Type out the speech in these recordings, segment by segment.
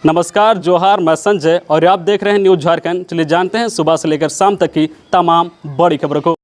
नमस्कार, जोहार, मैं संजय और आप देख रहे हैं न्यूज झारखंड। चलिए जानते हैं सुबह से लेकर शाम तक की तमाम बड़ी खबरों को।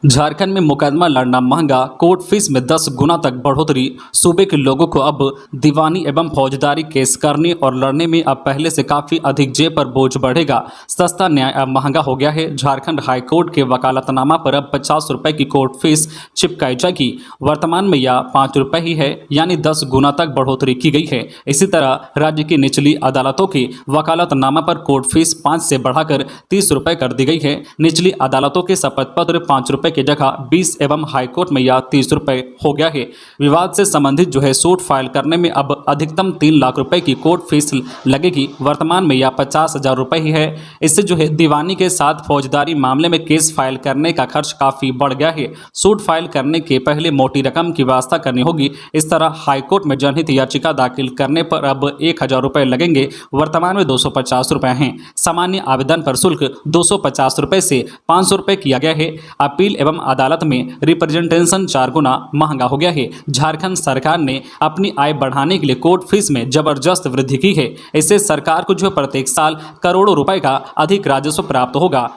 झारखंड में मुकदमा लड़ना महंगा, कोर्ट फीस में 10 गुना तक बढ़ोतरी। सूबे के लोगों को अब दीवानी एवं फौजदारी केस करने और लड़ने में अब पहले से काफ़ी अधिक जेब पर बोझ बढ़ेगा। सस्ता न्याय अब महंगा हो गया है। झारखंड हाई कोर्ट के वकालतनामा पर अब 50 रुपये की कोर्ट फीस चिपकाई जाएगी। वर्तमान में यह 5 रुपये ही है, यानी 10 गुना तक बढ़ोतरी की गई है। इसी तरह राज्य की निचली अदालतों की वकालतनामा पर कोर्ट फीस 5 से बढ़ाकर 30 रुपये कर दी गई है। निचली अदालतों के शपथ पत्र 5 रुपये की जगह 20 एवं हाईकोर्ट में यह 30 रुपये हो गया है। विवाद से संबंधित सूट फाइल करने में अब अधिकतम 3 लाख रुपए की कोर्ट फीस लगेगी। वर्तमान में यह 50,000 रुपये ही है। इससे दीवानी के साथ फौजदारी मामले में केस फाइल करने का खर्च काफ़ी बढ़ गया है। सूट फाइल करने के पहले मोटी रकम की व्यवस्था करनी होगी। इस तरह हाईकोर्ट में जनहित याचिका दाखिल करने पर अब 1,000 रुपये लगेंगे। वर्तमान में 250 रुपये हैं। सामान्य आवेदन पर शुल्क 250 रुपये से 500 रुपये किया गया है। अपील एवं अदालत में रिप्रेजेंटेशन 4 गुना महंगा हो गया है। झारखंड सरकार ने अपनी आय बढ़ाने के लिए कोर्ट फीस में जबरदस्त वृद्धि की है। इससे सरकार को प्रत्येक साल करोड़ों रुपए का अधिक राजस्व प्राप्त होगा।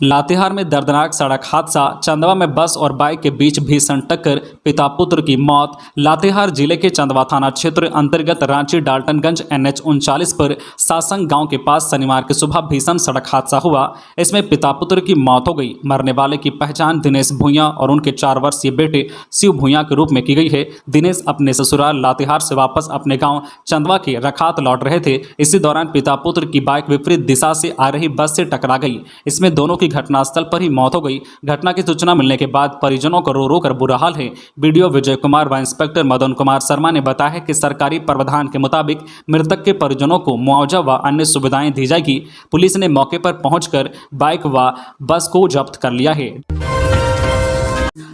लातेहार में दर्दनाक सड़क हादसा, चंदवा में बस और बाइक के बीच भीषण टक्कर, पिता पुत्र की मौत। लातेहार जिले के चंदवा थाना क्षेत्र अंतर्गत रांची डाल्टनगंज NH 39 पर सासंग गांव के पास शनिवार की सुबह भीषण सड़क हादसा हुआ। इसमें पिता पुत्र की मौत हो गई। मरने वाले की पहचान दिनेश भूंया और उनके 4 वर्षीय बेटे शिव भूंया के रूप में की गई है। दिनेश अपने ससुराल लातेहार से वापस अपने गाँव चंदवा के रखात लौट रहे थे। इसी दौरान पिता पुत्र की बाइक विपरीत दिशा से आ रही बस से टकरा गई। इसमें दोनों की घटनास्थल पर ही मौत हो गई। घटना की सूचना मिलने के बाद परिजनों को रो रो कर बुरा हाल है। वीडियो विजय कुमार व इंस्पेक्टर मदन कुमार शर्मा ने बताया कि सरकारी प्रावधान के मुताबिक मृतक के परिजनों को मुआवजा व अन्य सुविधाएं दी जाएगी। पुलिस ने मौके पर पहुंचकर बाइक व बस को जब्त कर लिया है।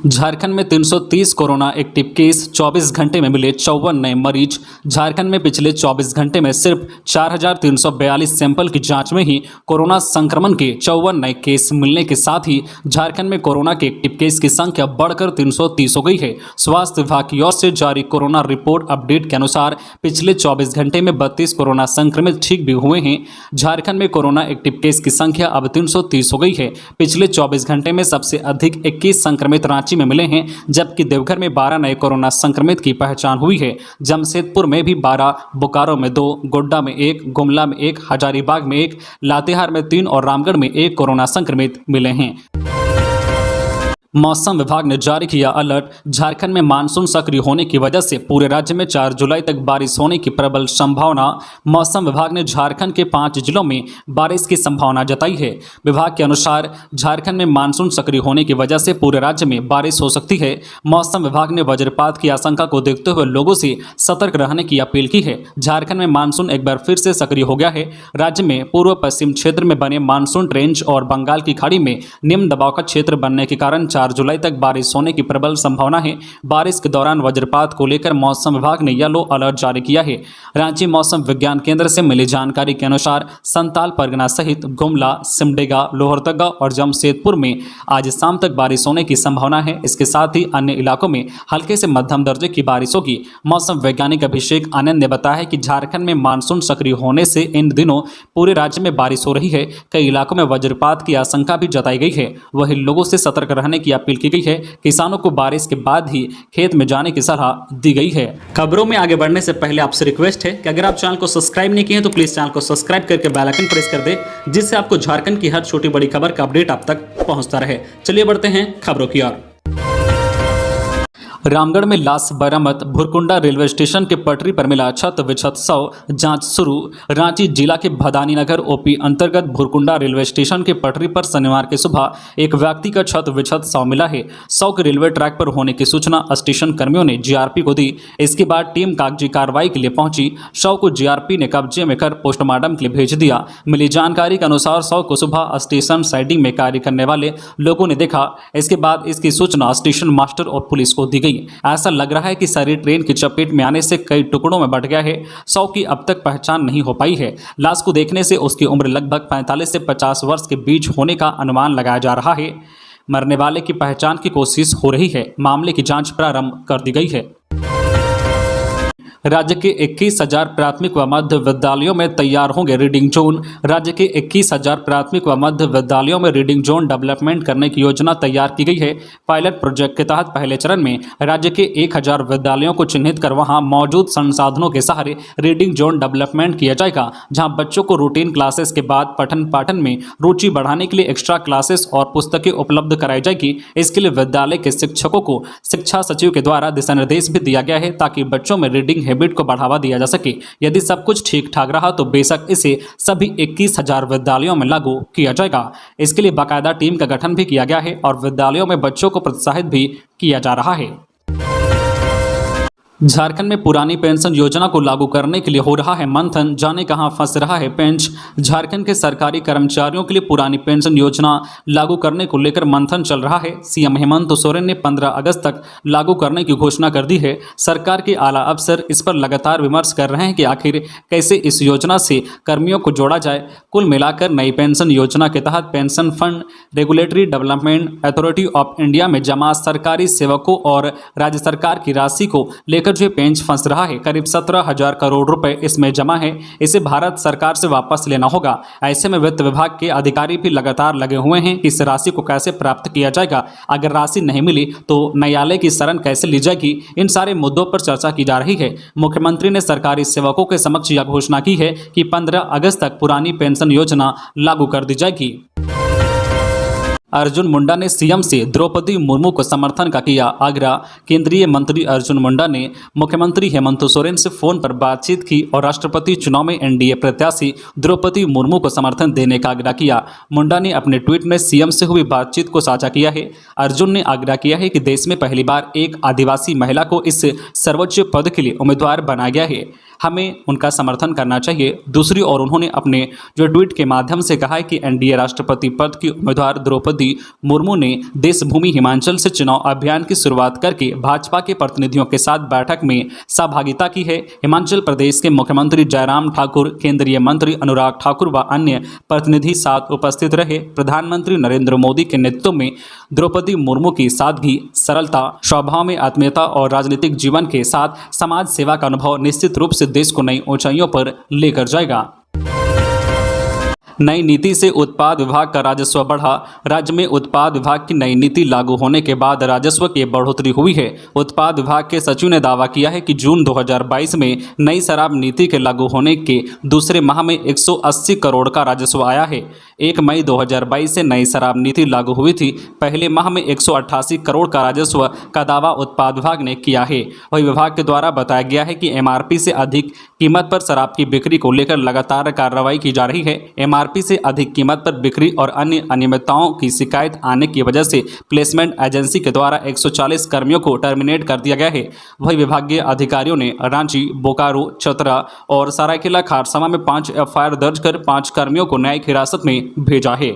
झारखंड में 330 कोरोना एक्टिव केस, 24 घंटे में मिले 54 नए मरीज। झारखंड में पिछले 24 घंटे में सिर्फ 4,342 सैंपल की जांच में ही कोरोना संक्रमण के 54 नए केस मिलने के साथ ही झारखंड में कोरोना के एक्टिव केस की संख्या बढ़कर 330 हो गई है। स्वास्थ्य विभाग की ओर से जारी कोरोना रिपोर्ट अपडेट के अनुसार पिछले 24 घंटे में 32 कोरोना संक्रमित ठीक भी हुए हैं। झारखंड में कोरोना एक्टिव केस की संख्या अब 330 हो गई है। पिछले 24 घंटे में सबसे अधिक 21 संक्रमित रांची में मिले हैं, जबकि देवघर में 12 नए कोरोना संक्रमित की पहचान हुई है। जमशेदपुर में भी 12, बोकारो में 2, गोड्डा में 1, गुमला में 1, हजारीबाग में 1, लातेहार में 3 और रामगढ़ में 1 कोरोना संक्रमित मिले हैं। मौसम विभाग ने जारी किया अलर्ट। झारखंड में मानसून सक्रिय होने की वजह से पूरे राज्य में 4 जुलाई तक बारिश होने की प्रबल संभावना। मौसम विभाग ने झारखंड के 5 जिलों में बारिश की संभावना जताई है। विभाग के अनुसार झारखंड में मानसून सक्रिय होने की वजह से पूरे राज्य में बारिश हो सकती है। मौसम विभाग ने वज्रपात की आशंका को देखते हुए लोगों से सतर्क रहने की अपील की है। झारखंड में मानसून एक बार फिर से सक्रिय हो गया है। राज्य में पूर्व पश्चिम क्षेत्र में बने मानसून ट्रेंच और बंगाल की खाड़ी में निम्न दबाव का क्षेत्र बनने के कारण 4 जुलाई तक बारिश होने की प्रबल संभावना है। बारिश के दौरान वज्रपात को लेकर मौसम विभाग ने येलो अलर्ट जारी किया है। रांची मौसम विज्ञान केंद्र से मिली जानकारी के अनुसार संताल परगना सहित गुमला, सिमडेगा, लोहरदगा और जमशेदपुर में आज शाम तक बारिश होने की संभावना है। इसके साथ ही अन्य इलाकों में हल्के से मध्यम दर्जे की बारिश होगी। मौसम वैज्ञानिक अभिषेक आनंद ने बताया कि झारखंड में मानसून सक्रिय होने से इन दिनों पूरे राज्य में बारिश हो रही है। कई इलाकों में वज्रपात की आशंका भी जताई गई है। वहीं लोगों से सतर्क रहने की अपील की गई है। किसानों को बारिश के बाद ही खेत में जाने की सलाह दी गई है। खबरों में आगे बढ़ने से पहले आपसे रिक्वेस्ट है कि अगर आप चैनल को सब्सक्राइब नहीं किए हैं तो प्लीज चैनल को सब्सक्राइब करके बेल आइकन प्रेस कर दे, जिससे आपको झारखंड की हर छोटी बड़ी खबर का अपडेट आप तक पहुंचता रहे। चलिए बढ़ते हैं खबरों की ओर। रामगढ़ में लाश बरामद, भुरकुंडा रेलवे स्टेशन के पटरी पर मिला छत विछत शव, जांच शुरू। रांची जिला के भदानी नगर OP अंतर्गत भुरकुंडा रेलवे स्टेशन के पटरी पर शनिवार की सुबह एक व्यक्ति का छत विछत शव मिला है। शव के रेलवे ट्रैक पर होने की सूचना स्टेशन कर्मियों ने GRP को दी। इसके बाद टीम कागजी कार्रवाई के लिए पहुंची। शव को GRP ने कब्जे में कर पोस्टमार्टम के लिए भेज दिया। मिली जानकारी के अनुसार शव को सुबह स्टेशन साइडिंग में कार्य करने वाले लोगों ने देखा। इसके बाद इसकी सूचना स्टेशन मास्टर और पुलिस को दी गई। ऐसा लग रहा है कि शरीर ट्रेन की चपेट में आने से कई टुकड़ों में बंट गया है। शव की अब तक पहचान नहीं हो पाई है। लाश को देखने से उसकी उम्र लगभग 45 से 50 वर्ष के बीच होने का अनुमान लगाया जा रहा है। मरने वाले की पहचान की कोशिश हो रही है। मामले की जांच प्रारंभ कर दी गई है। राज्य के 21,000 प्राथमिक व मध्य विद्यालयों में तैयार होंगे रीडिंग जोन। राज्य के 21,000 प्राथमिक व मध्य विद्यालयों में रीडिंग जोन डेवलपमेंट करने की योजना तैयार की गई है। पायलट प्रोजेक्ट के तहत पहले चरण में राज्य के 1,000 विद्यालयों को चिन्हित कर वहां मौजूद संसाधनों के सहारे रीडिंग जोन डेवलपमेंट किया जाएगा, जहां बच्चों को रूटीन क्लासेस के बाद पठन पाठन में रुचि बढ़ाने के लिए एक्स्ट्रा क्लासेस और पुस्तकें उपलब्ध कराई जाएगी। इसके लिए विद्यालय के शिक्षकों को शिक्षा सचिव के द्वारा दिशा निर्देश भी दिया गया है, ताकि बच्चों में रीडिंग हैबिट को बढ़ावा दिया जा सके। यदि सब कुछ ठीक ठाक रहा तो बेशक इसे सभी 21,000 विद्यालयों में लागू किया जाएगा। इसके लिए बाकायदा टीम का गठन भी किया गया है और विद्यालयों में बच्चों को प्रोत्साहित भी किया जा रहा है। झारखंड में पुरानी पेंशन योजना को लागू करने के लिए हो रहा है मंथन, जाने कहां फंस रहा है पेंच। झारखंड के सरकारी कर्मचारियों के लिए पुरानी पेंशन योजना लागू करने को लेकर मंथन चल रहा है। सीएम हेमंत सोरेन ने 15 अगस्त तक लागू करने की घोषणा कर दी है। सरकार के आला अफसर इस पर लगातार विमर्श कर रहे हैं कि आखिर कैसे इस योजना से कर्मियों को जोड़ा जाए। कुल मिलाकर नई पेंशन योजना के तहत pension fund regulatory development authority of India में जमा सरकारी सेवकों और राज्य सरकार की राशि को लेकर जो पेंच फंस रहा है। करीब 17,000 करोड़ रुपए इसमें जमा है, इसे भारत सरकार से वापस लेना होगा। ऐसे में वित्त विभाग के अधिकारी भी लगातार लगे हुए हैं कि इस राशि को कैसे प्राप्त किया जाएगा। अगर राशि नहीं मिली तो न्यायालय की शरण कैसे ली जाएगी। इन सारे मुद्दों पर चर्चा की जा रही है। मुख्यमंत्री ने सरकारी सेवकों के समक्ष यह घोषणा की है कि 15 अगस्त तक पुरानी पेंशन योजना लागू कर दी जाएगी। अर्जुन मुंडा ने सीएम से द्रौपदी मुर्मू को समर्थन का किया आग्रह। केंद्रीय मंत्री अर्जुन मुंडा ने मुख्यमंत्री हेमंत सोरेन से फोन पर बातचीत की और राष्ट्रपति चुनाव में एनडीए प्रत्याशी द्रौपदी मुर्मू को समर्थन देने का आग्रह किया। मुंडा ने अपने ट्वीट में सीएम से हुई बातचीत को साझा किया है। अर्जुन ने आग्रह किया है कि देश में पहली बार एक आदिवासी महिला को इस सर्वोच्च पद के लिए उम्मीदवार बनाया गया है, हमें उनका समर्थन करना चाहिए। दूसरी ओर उन्होंने अपने जो ट्वीट के माध्यम से कहा है कि एनडीए राष्ट्रपति पद की उम्मीदवार द्रौपदी मुर्मू ने देशभूमि हिमाचल से चुनाव अभियान की शुरुआत करके भाजपा के प्रतिनिधियों के साथ बैठक में सहभागिता की है। हिमाचल प्रदेश के मुख्यमंत्री जयराम ठाकुर, केंद्रीय मंत्री अनुराग ठाकुर व अन्य प्रतिनिधि साथ उपस्थित रहे। प्रधानमंत्री नरेंद्र मोदी के नेतृत्व में द्रौपदी मुर्मू की सादगी, सरलता, स्वभाव में आत्मीयता और राजनीतिक जीवन के साथ समाज सेवा का अनुभव निश्चित रूप से देश को नई ऊंचाइयों पर लेकर जाएगा। नई नीति से उत्पाद विभाग का राजस्व बढ़ा। राज्य में उत्पाद विभाग की नई नीति लागू होने के बाद राजस्व की बढ़ोतरी हुई है। उत्पाद विभाग के सचिव ने दावा किया है कि जून 2022 में नई शराब नीति के लागू होने के दूसरे माह में 180 करोड़ का राजस्व आया है। 1 मई 2022 से नई शराब नीति लागू हुई थी। पहले माह में 188 करोड़ का राजस्व का दावा उत्पाद विभाग ने किया है। वही विभाग के द्वारा बताया गया है कि एमआरपी से अधिक कीमत पर शराब की बिक्री को लेकर लगातार कार्रवाई की जा रही है। एमआरपी से अधिक कीमत पर बिक्री और अन्य अनियमितताओं की शिकायत आने की वजह से प्लेसमेंट एजेंसी के द्वारा 140 कर्मियों को टर्मिनेट कर दिया गया है। वही विभागीय अधिकारियों ने रांची, बोकारो, चतरा और सरायकेला खारसावा में 5 एफआईआर दर्ज कर 5 कर्मियों को न्यायिक हिरासत में भेजा है।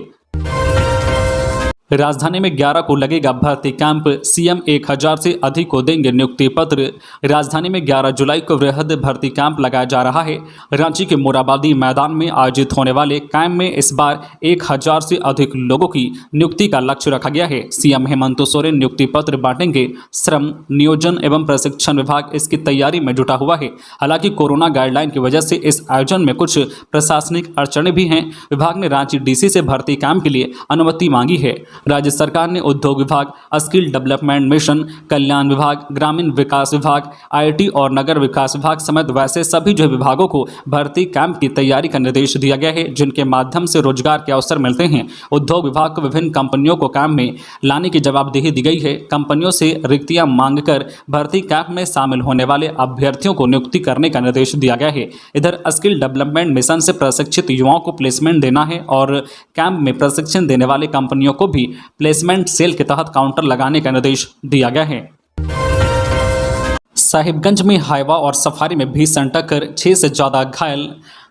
राजधानी में 11 को लगेगा भर्ती कैंप, सीएम 1000 से अधिक को देंगे नियुक्ति पत्र। राजधानी में 11 जुलाई को वृहद भर्ती कैंप लगाया जा रहा है। रांची के मोराबादी मैदान में आयोजित होने वाले कैंप में इस बार 1000 से अधिक लोगों की नियुक्ति का लक्ष्य रखा गया है। सीएम हेमंत सोरेन नियुक्ति पत्र बांटेंगे। श्रम, नियोजन एवं प्रशिक्षण विभाग इसकी तैयारी में जुटा हुआ है। हालांकि कोरोना गाइडलाइन की वजह से इस आयोजन में कुछ प्रशासनिक अड़चनें भी हैं। विभाग ने रांची डीसी से भर्ती कैंप के लिए अनुमति मांगी है। राज्य सरकार ने उद्योग विभाग, स्किल डेवलपमेंट मिशन, कल्याण विभाग, ग्रामीण विकास विभाग, आईटी और नगर विकास विभाग समेत वैसे सभी जो विभागों को भर्ती कैंप की तैयारी का निर्देश दिया गया है, जिनके माध्यम से रोजगार के अवसर मिलते हैं। उद्योग विभाग को विभिन्न कंपनियों को कैंप में लाने की जवाबदेही दी गई है। कंपनियों से रिक्तियां मांगकर भर्ती कैंप में शामिल होने वाले अभ्यर्थियों को नियुक्ति करने का निर्देश दिया गया है। इधर स्किल डेवलपमेंट मिशन से प्रशिक्षित युवाओं को प्लेसमेंट देना है और कैंप में प्रशिक्षण देने वाले कंपनियों को भी प्लेसमेंट सेल के तहत काउंटर लगाने का निर्देश दिया गया है। साहिबगंज में हाईवा और सफारी में भीषण टक्कर, 6 से ज़्यादा घायल।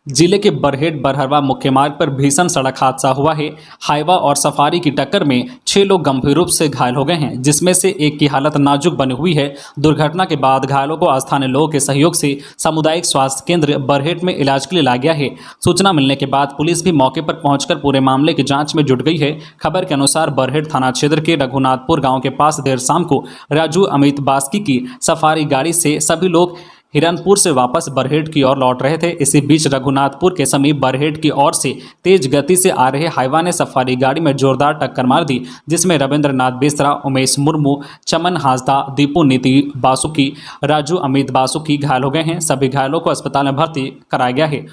जिले के बरहेट बरहरवा मुख्य मार्ग पर भीषण सड़क हादसा हुआ है। हाईवा और सफारी की टक्कर में 6 लोग गंभीर रूप से घायल हो गए हैं, जिसमें से एक की हालत नाजुक बनी हुई है। दुर्घटना के बाद घायलों को स्थानीय लोगों के सहयोग से सामुदायिक स्वास्थ्य केंद्र बरहेट में इलाज के लिए लाया गया है। सूचना मिलने के बाद पुलिस भी मौके पर पहुंचकर पूरे मामले की जांच में जुट गई है। खबर के अनुसार बरहेट थाना क्षेत्र के रघुनाथपुर गाँव के पास देर शाम को राजू अमित बास्की की सफारी गाड़ी से सभी लोग हिरनपुर से वापस बरहेट की ओर लौट रहे थे। इसी बीच रघुनाथपुर के समीप बरहेट की ओर से तेज गति से आ रहे हाईवा ने सफारी गाड़ी में जोरदार टक्कर मार दी, जिसमें रविंद्रनाथ बेसरा, उमेश मुर्मू, चमन हांसदा, दीपू नीति बासुकी, राजू अमित बासुकी घायल हो गए हैं। सभी घायलों को अस्पताल में भर्ती कराया गया है।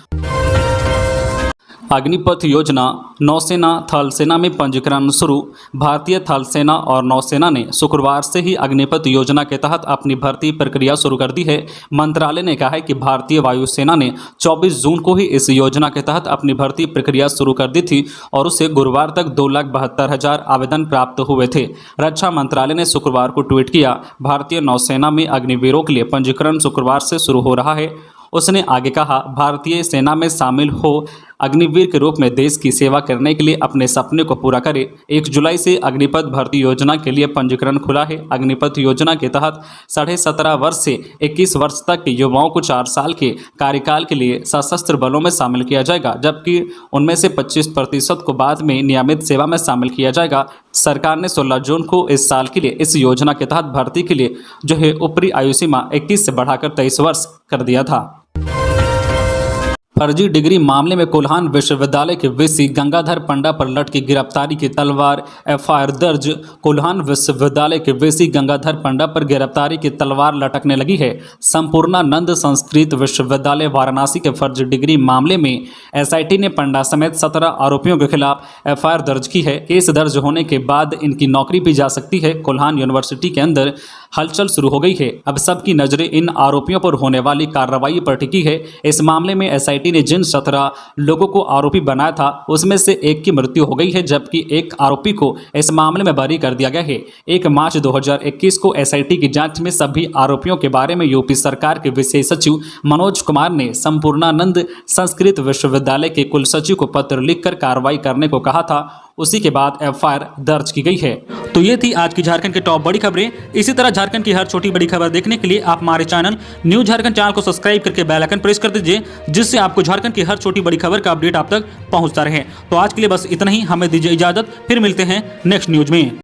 अग्निपथ योजना, नौसेना थल सेना में पंजीकरण शुरू। भारतीय थल सेना और नौसेना ने शुक्रवार से ही अग्निपथ योजना के तहत अपनी भर्ती प्रक्रिया शुरू कर दी है। मंत्रालय ने कहा है कि भारतीय वायुसेना ने 24 जून को ही इस योजना के तहत अपनी भर्ती प्रक्रिया शुरू कर दी थी और उसे गुरुवार तक 2,72,000 आवेदन प्राप्त हुए थे। रक्षा मंत्रालय ने शुक्रवार को ट्वीट किया, भारतीय नौसेना में अग्निवीरों के लिए पंजीकरण शुक्रवार से शुरू हो रहा है। उसने आगे कहा, भारतीय सेना में शामिल हो अग्निवीर के रूप में देश की सेवा करने के लिए अपने सपने को पूरा करें। 1 जुलाई से अग्निपथ भर्ती योजना के लिए पंजीकरण खुला है। अग्निपथ योजना के तहत 17.5 वर्ष से 21 वर्ष तक के युवाओं को 4 साल के कार्यकाल के लिए सशस्त्र बलों में शामिल किया जाएगा, जबकि उनमें से 25% को बाद में नियमित सेवा में शामिल किया जाएगा। सरकार ने 16 जून को इस साल के लिए इस योजना के तहत भर्ती के लिए जो है ऊपरी आयु सीमा 21 से बढ़ाकर 23 वर्ष कर दिया था। फर्जी डिग्री मामले में कोल्हान विश्वविद्यालय के वीसी गंगाधर पंडा पर लटकी गिरफ्तारी की तलवार, एफआईआर दर्ज। कोल्हान विश्वविद्यालय के वीसी गंगाधर पंडा पर गिरफ्तारी की तलवार लटकने लगी है। संपूर्णानंद संस्कृत विश्वविद्यालय वाराणसी के फर्जी डिग्री मामले में एसआईटी ने पंडा समेत 17 आरोपियों के खिलाफ एफआईआर दर्ज की है। केस दर्ज होने के बाद इनकी नौकरी भी जा सकती है। कोल्हान यूनिवर्सिटी के अंदर हलचल शुरू हो गई है। अब सबकी नजरें इन आरोपियों पर होने वाली कार्रवाई पर टिकी है। इस मामले में एसआईटी ने जिन 17 लोगों को आरोपी बनाया था उसमें से एक की मृत्यु हो गई है, जबकि एक आरोपी को इस मामले में बरी कर दिया गया है। 1 मार्च 2021 को एसआईटी की जांच में सभी आरोपियों के बारे में यूपी सरकार के विशेष सचिव मनोज कुमार ने संपूर्णानंद संस्कृत विश्वविद्यालय के कुलसचिव को पत्र लिखकर कार्रवाई करने को कहा था। उसी के बाद एफआईआर दर्ज की गई है। तो ये थी आज की झारखंड की टॉप बड़ी खबरें। इसी तरह झारखंड की हर छोटी बड़ी खबर देखने के लिए आप हमारे चैनल न्यूज झारखंड चैनल को सब्सक्राइब करके बेल आइकन प्रेस कर दीजिए, जिससे आपको झारखंड की हर छोटी बड़ी खबर का अपडेट आप तक पहुंचता रहे। तो आज के लिए बस इतना ही, हमें दीजिए इजाजत, फिर मिलते हैं नेक्स्ट न्यूज में।